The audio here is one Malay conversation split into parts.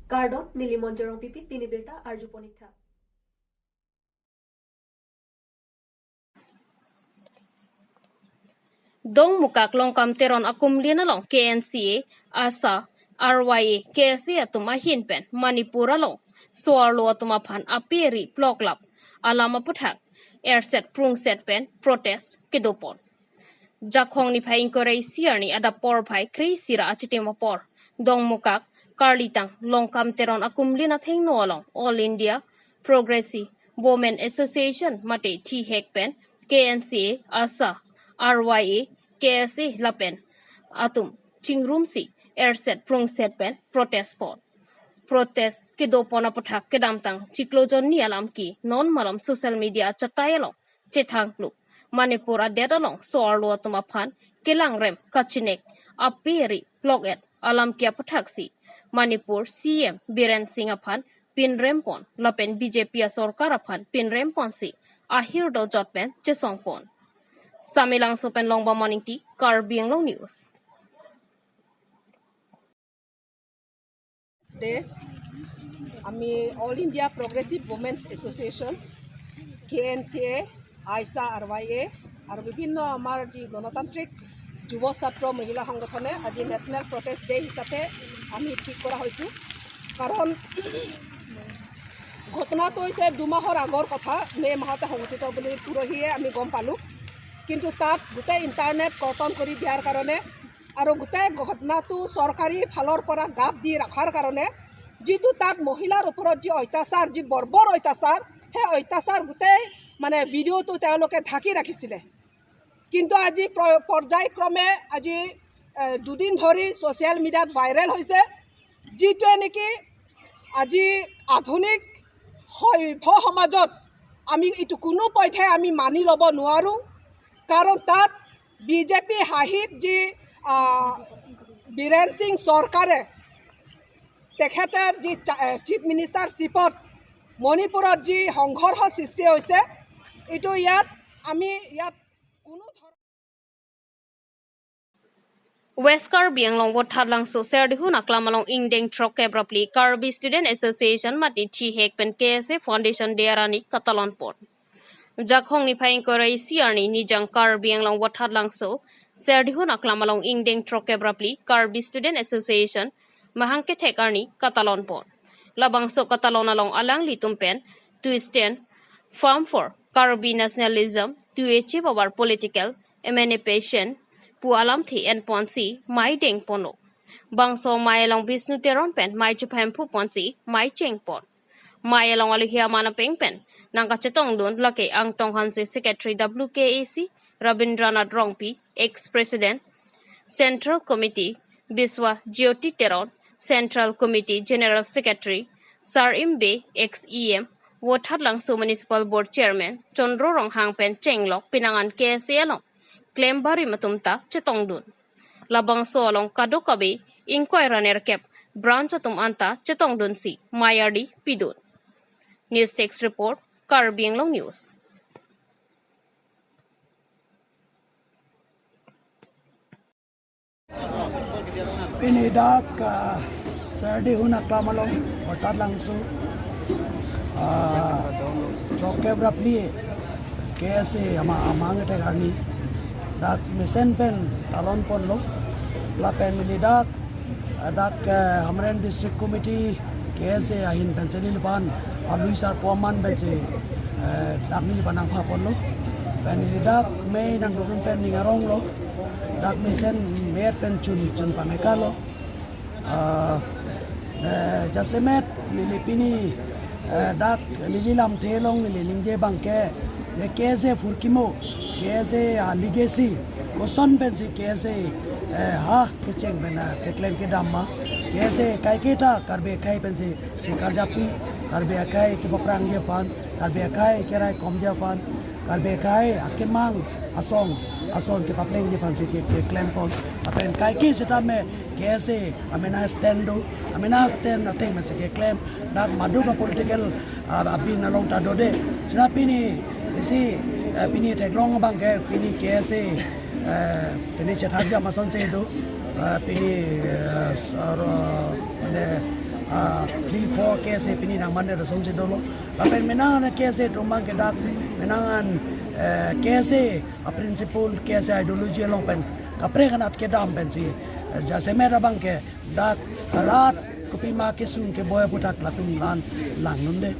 Gardot Nilimonjerong Pipit Pinibirta Arju Ponitha. Dong mukak long kam teron akum lina long KNCA asa RYA KSA atuma hinpen Manipura long suarlo atuma phan aperi ploklap alama puthak airset prung set pen protest kidopon jakhong ni phaing korei siarni ada por phai kri sira achitema por dong mukak karlitang long kam teron akum lina theng no long All India Progressive Women Association mate thi hek pen KNCA asa RYA KSA lapen atum chingrum si airset prung set pen protest kido pona pathak kedam tang chiklojon ni alam ki non malam social media chatayalong chethang lu Manipur adedalong soarlo atuma phan kelang rem kachinek aperi bloget alam kia pathak si Manipur CM Biren Singh aphan pin rempon lapen BJP sarkar aphan pin rempon si ahir do jotpen chesongpon Samilang sopen longba morning tea Karbiang Long News. Today, আমি All India Progressive Women's Association, KNCA, আইসা RYA আৰু বিভিন্ন আমাৰ যি গণতান্ত্ৰিক যুৱ ছাত্ৰ মহিলা সংগঠনে আজি নেশ্যনেল প্ৰটেষ্ট ডে হিচাপে আমি ঠিক কৰা হৈছোঁ কাৰণ ঘটনাটো হৈছে 2 মাহৰ আগৰ কথা মে মাহতে সংঘটিত বুলি পুৰহিয়ে আমি গম পালোঁ কিন্তু তাত গোটেই ইণ্টাৰনেট কৰ্তন কৰি দিয়াৰ কাৰণে আৰু গোটেই ঘটনাটো চৰকাৰী ফালৰ পৰা গাপ দি ৰখাৰ কাৰণে যিটো তাত মহিলাৰ ওপৰত যি অত্যাচাৰ যি বৰ্বৰ অত্যাচাৰ সেই অত্যাচাৰ গোটেই মানে ভিডিঅ'টো তেওঁলোকে ঢাকি ৰাখিছিলে কিন্তু আজি পৰ্যায়ক্ৰমে আজি দুদিন ধৰি ছ'চিয়েল মিডিয়াত ভাইৰেল হৈছে যিটোৱে নেকি আজি আধুনিক সভ্য সমাজত আমি এইটো কোনো পথে আমি মানি ল'ব নোৱাৰোঁ কাৰণ তাত বিজেপি হাহিত যি বীৰেন সিং চৰকাৰে তেখেতৰ যি চিফ মিনিষ্টাৰশ্বিপত মণিপুৰত যি সংঘৰ্ষ সৃষ্টি হৈছে এইটো আমি ইয়াত কোনো West Karbiang long wat hadlang so serdihu naklamalong ingdeng troke abruptly Karbi Student Association mati thi hek pen KSA Foundation dearani katalon port jakhong ni phaing korai siarni nijang Karbiang long wat hadlang so serdihu naklamalong ingdeng troke abruptly Karbi Student Association mahangke thekarni katalon port labang so katalon along alang litumpen to stand firm for Karbi nationalism to achieve our political emancipation pu alam thi en ponsi mai deng pono bangso mai long Vishnu teron pen mai chuphem phu ponsi mai cheng pon mai long alihia mana peng pen nangka chetong don lake ang tong hanse secretary WKAC Rabindranath Rongpi ex president Central Committee Biswa Jyoti Teron Central Committee General Secretary Sar Imbe ex EM Wothatlang Su Municipal Board Chairman Chondro Ronghang pen chenglok pinangan KSA long claim bari matumta chetong dun labang solong kadokabe inquiry nerkep branch atum anta chetong dun si mayardi pidun news text report Karbiang Long News pinidak sardi hunak pamalong otat langsu troke brapli KSA amang tegarni dak mesen pen talon pon lo la pen milidak dak Hamren District Committee KSA ahin penselil pan aluisar poman bense dak ni panang pha pon lo pen milidak me nang run pen ningarong lo dak mesen met pen chun pamekalo jasemet lilipini dak lililam thelong lilingje bangke KSA furkimo KSA legacy koson bensi KSA ha kecheng bena keklem ke damma KSA kai kita karbe kai bensi sikar japi karbe kai ke paprang je fan karbe kai kerai kom je fan karbe kai akemang asong ke paprang je fan si ke klem pon apen kai ki sita me KSA amena stand ateng bensi ke klem dak maduga political abin along tadode sinapini isi pini tegrong bang ke pini KSA pini chathaja mason se do pini plea for case pini nang man resolution se dolo lapen menangan case rumang ke dak menangan case a principle case ideology long pen kapre kanat ke dam pen si jase mera bang ke dak rat kopi ma ke sun ke boy putak latung lan lang nunde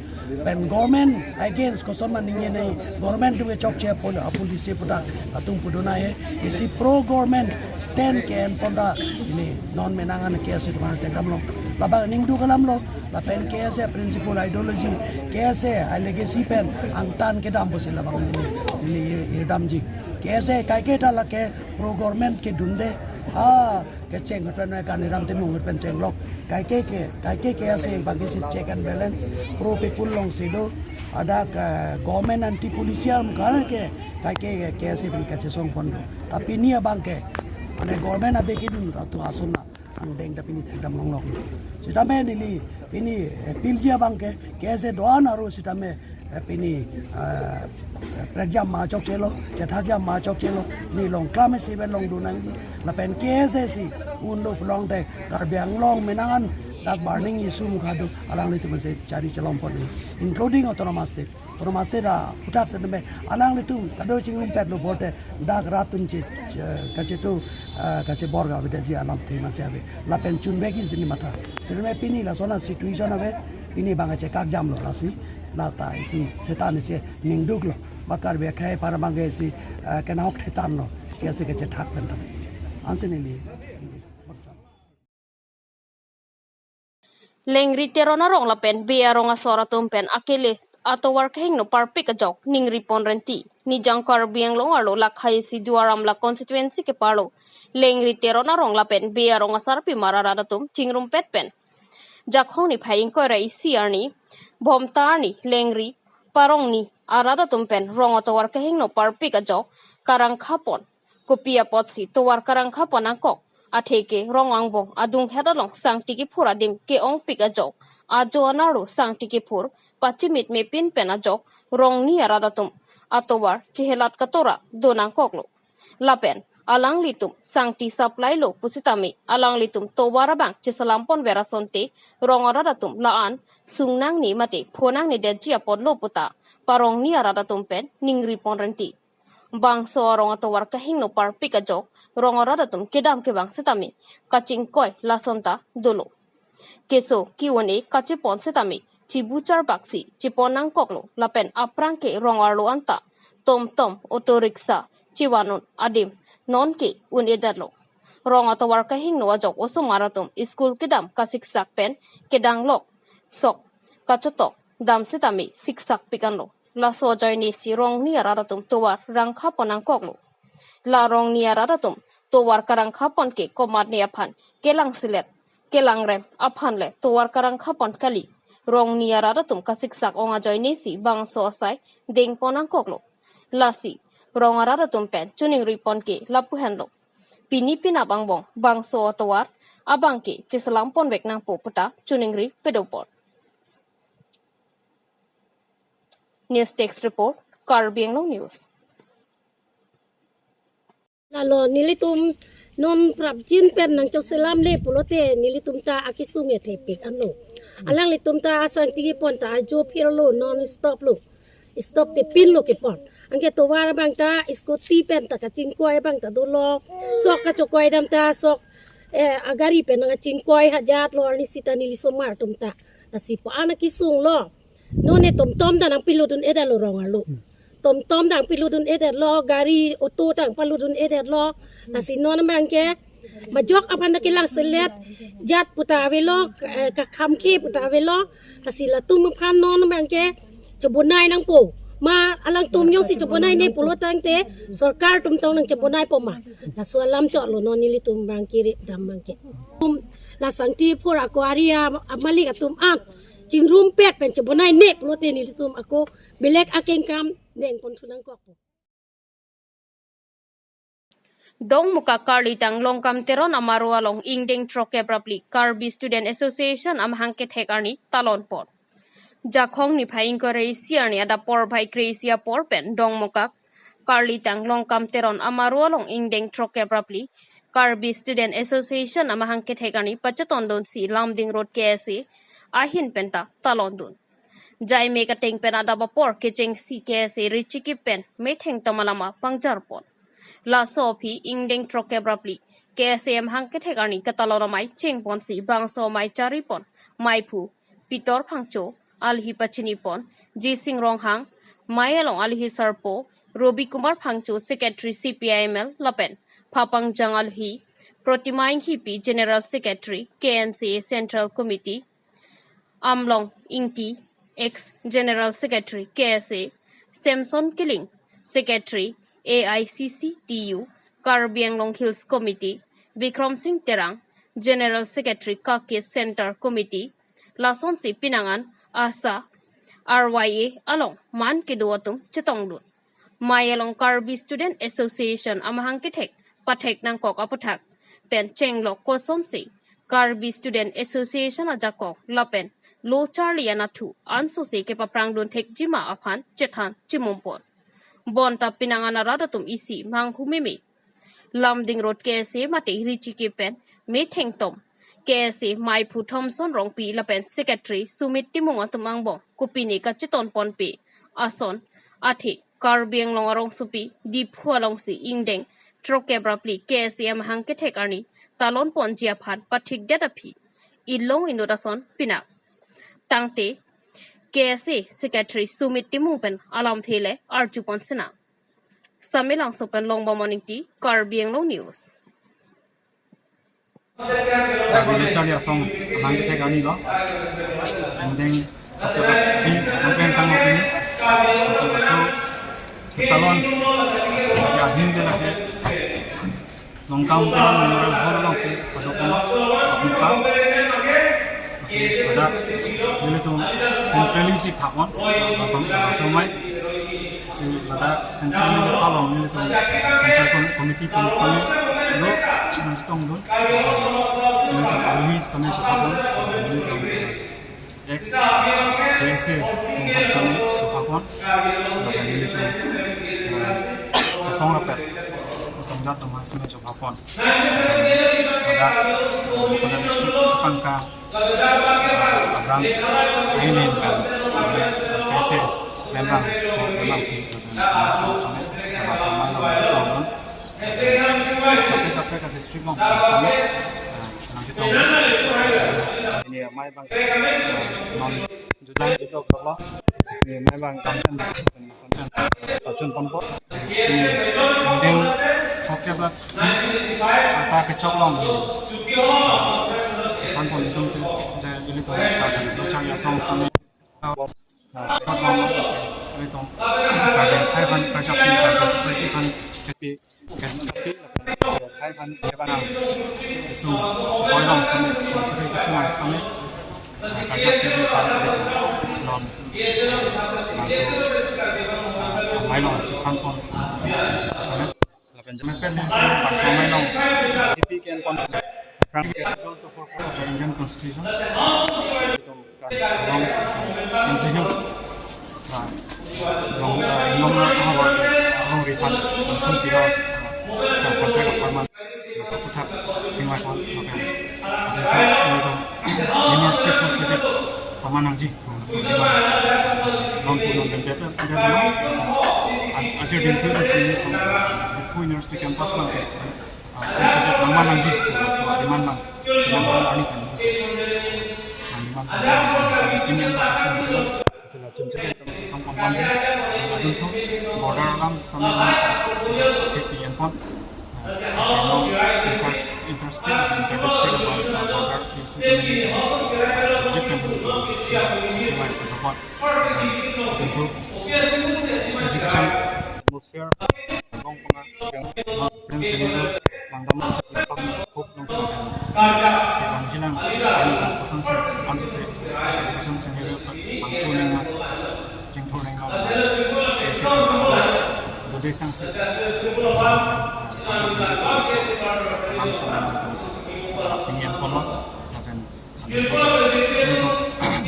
pen government against ko son man ninge nei government tu chok che police putak latung puduna he isi pro government stand ke en ponda ni non menangan case tu man tekam long labang ning du kalam lo la pen case principle ideology case a legacy pen ang tan ke dam bosil labang ni dam ji case kai ke ta la ke pro government ke dunde ke cheng ko pen kan ram te mung pen cheng lok kai ke case bagi si check and balance pro people long sido ada ke government anti polisial kan ke kai ke case pen ke song pon tapi ni abang ke ane government abe ke dun ratu asuna ang deng tapi ni thedam long lok sita me ni ini pilja bang ke case doan aru sita me pini prajam ma chok chelo chathagya ma chok chelo ni long klame si ben long dunang ji la pen case si undo long de garbyang long menangan dak burning isu mukhadu alang litu se cari chalom pon including autonomous state da putak se me alang litu kado chingum pet lo bote dak ratun che kache tu kache borga beda ji alam the ma se ave la pen chun begin sini mata se me pini la sona situation ave pini banga che kak jam lo la si la ta si thetan se ningduk lo bakar be khai para bange si kenok thetan lo kese ke che thak pen ansenili lengri terona rong la pen be arong asora tum pen akele ato war kheng no parpik ajok ningri pon renti ni jangkar biang long alo la khai si duaram la constituency ke palo lengri terona rong la pen be arong asar pi marara tum chingrum pet pen jakhong ni phaing ko rai si arni bomtar ni lengri parong ni arada tum pen rong ato war kheng no parpik ajok karang khapon kopia potsi to war karang khapon angkok atheke rong angbong adung hedalong sangti ki phura dim ke ong pika jok ajo anaru sangti ki phur pachimit me pin pena jok rong ni aradatum atowar chihelat katora donang koklo lapen alang litum sangti supply lo pusitami alang litum towara bang chisalampon verasonte rong aradatum laan sungnang ni mate phonang ni deji apon lo puta parong ni aradatum pen ningri ponrenti bang so rong atowar kahing no par pika jok rong aradatum kedam ke bang sitami kaching koi lasonta dolo keso kiwone kache pon sitami chibuchar baksi chiponang koklo lapen aprang ke rong arlo anta tom auto rickshaw chiwanon adim non ke un edalo rong atowar kahing no ajok oso maratum school kedam kasik sak pen kedang lok sok kachotok dam sitami siksak pikanlo la so joy ni si rong ni aradatum towar rangkha ponang koklo la rong ni aradatum towar karangkha pon ke komat ni aphan kelang silet kelang rem aphan le towar karangkha pon kali rong ni aradatum kasiksak onga joy ni si bang so sai ding ponang koklo la si rong aradatum pen chuning ripon ke lapu henlo pini pina bangbong bang so towar abang ke chisalam pon wek nang po puta chuning ri pedopor News Text Report, Karbiang Long News. Lalo nilitum non prabjin pen nang chok selam le pulote nilitum ta akisung e thepik ano. Alang litum ta asang tigi pon ta ajo pirlo non stop lo. Stop te pin lo ke pon. Angke to wara bang ta isko ti pen ta kaching koi bang ta dolo. Sok ka chokoi dam ta sok agari pen nang kaching koi hajat lo ni sita nilisomar tum ta. Nasi po anak kisung lo. None tom dan piludun eda lo rong alu tom dan piludun eda lo gari oto dan piludun eda lo nasi non bangke majok apan da kilang selet jat puta velo ka khamki puta velo nasi latum phan non bangke chobonai nang po ma alang tum yong si chobonai ne pulo tangte sarkar tum tong nang chobonai po ma la so alam chot lo non ni tum bangki dam bangke la sangti phora kwaria amali ka tum at jing room pet pen chobonai nek lote ni litum ako belek akeng kam neng pon thunang kok Dong muka karli tang longkam teron amaru along ingdeng troke prapli Karbi Student Association am hangket hekarni talon pot jakhong ni phaing ko rei siar ni ada por bhai kreisia por pen dong muka Karli tang long kam teron amarua long ingdeng troke abruptly. Karbi Student Association amahangkit hegani pachaton don si Lamding Road KSA ahin penta talon don. Jai meka teng pen ada bapor kecheng si KSA richiki pen metheng tamalama pangjar pon. La sopi ingdeng troke abruptly. KSA amahangkit hegani katalonamai cheng pon si bangso mai chari pon. Maipu Pitor Pangcho alhi pachini pon. Jising Ronghang Mayalong alhi sarpo. Robi Kumar Pangcho Secretary CPIML Lapen. Papang Jangalhi, Protimaing Hipi General Secretary, KNCA Central Committee, Amlong Ingti, ex-General Secretary, KSA, Samson Killing, Secretary, AICC-TU, Karbi Anglong Hills Committee, Bikram Singh Terang, General Secretary, Kakis Center Committee, Lasonsi Pinangan, Asa, RYA, Along, Man Kiduatum, Chitongdun, Mayalong Karbi Student Association, Amahangkithek, Pathek nang kok aputhak pen chenglok kosonsi Karbi Student Association ajakok lapen lo charlie anathu ansosi ke paprang don thek jima aphan chethan chimumpon bonta pinangana radatum isi manghu mimi Lamding Road KSA mate richi ke pen me thengtom KSA Maipu Thompson rongpi lapen Secretary Sumit Timung atumangbo kupini ka chiton ponpe ason athi Karbi anglong arong supi diphu along si ingdeng Troke abruptly KSA amahangkit hekani talon ponjia phan pathik datapi ilong indodason pinak tangte KSA Secretary Sumit Timungpen alam thele arju ponsena samilang sopen longba morning tea Karbi Anglong News Charlie Asong amangkit hekani lo ending troke abruptly campaign kang opini so talon ya hindi lagi longkang telang memorial hall lang si padokon apungka masih ada ini tuh centrally si thapon babang somai si ada centrally palong ini tuh central committee pun sami lo nanti tong dun ini tuh alih sami chapapon ini tuh ex KSA longkang sami chapapon dan ini tuh jasong rapet sangat teman semua coba pon pada district Pangka Abrams ini kan KSA memang sama tahun tapi kat district mau kami nanti tahun ini mai bang non jutaan itu berapa ini mai bang kangen pacun ponpot ini Oke, Pak. Kita kecok long. Kan pun itu jadi ini tuh kalau cari asong kami. Itu jadi 500 kerja kita sesuai kan tapi kan 500 apa nak isu orang kami sesuai itu semua kami kerja kerja kan non langsung main long kan pun sesuai Benjamin Parsomai long TP can the Indian Constitution long Hills long Ripan langsung piro dan kontak apartemen masa putar singwai kon ada itu University for Project Pamanangji long punon dan data tidak lama ada di sini University campus lang ke project ng Manangji so Liman ani kan ini ang dapat sila chunche ito sa Pamanangji adun tho border lang sa mga TPN pon interstate and district about border is subject ng jiwai protocol untuk education atmosphere long pengasing prinsipnya mangdam pang hope long kan jilang ani kan kosan se anso se education scenario pangchuning ma jingthoring ma kese dode sang se am sama itu opinion kono dan itu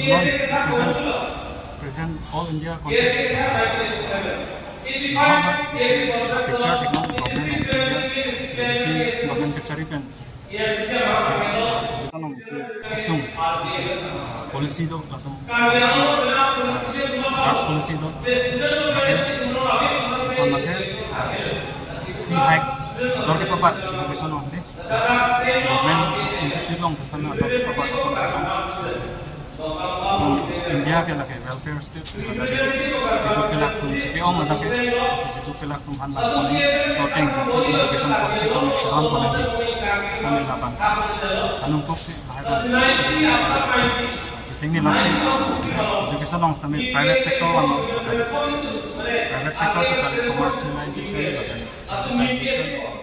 non present all India context Nahabat isi picture teknologi government of India basically government kecari pen isi kita isi isung isi polisi do atau polisi drug policy do makin sama ke fee hike atau ke papat education on deh government institute long pasti atau ke papat asal India के लगे welfare state itu ke lak tum sih om ada ke itu ke lak tum han lak poni sorting sih education policy tum shalan poni kami lapan anung kok sih bahaya जिसने लक्ष्य education long kami private sector wan private sector juga commercialization privatization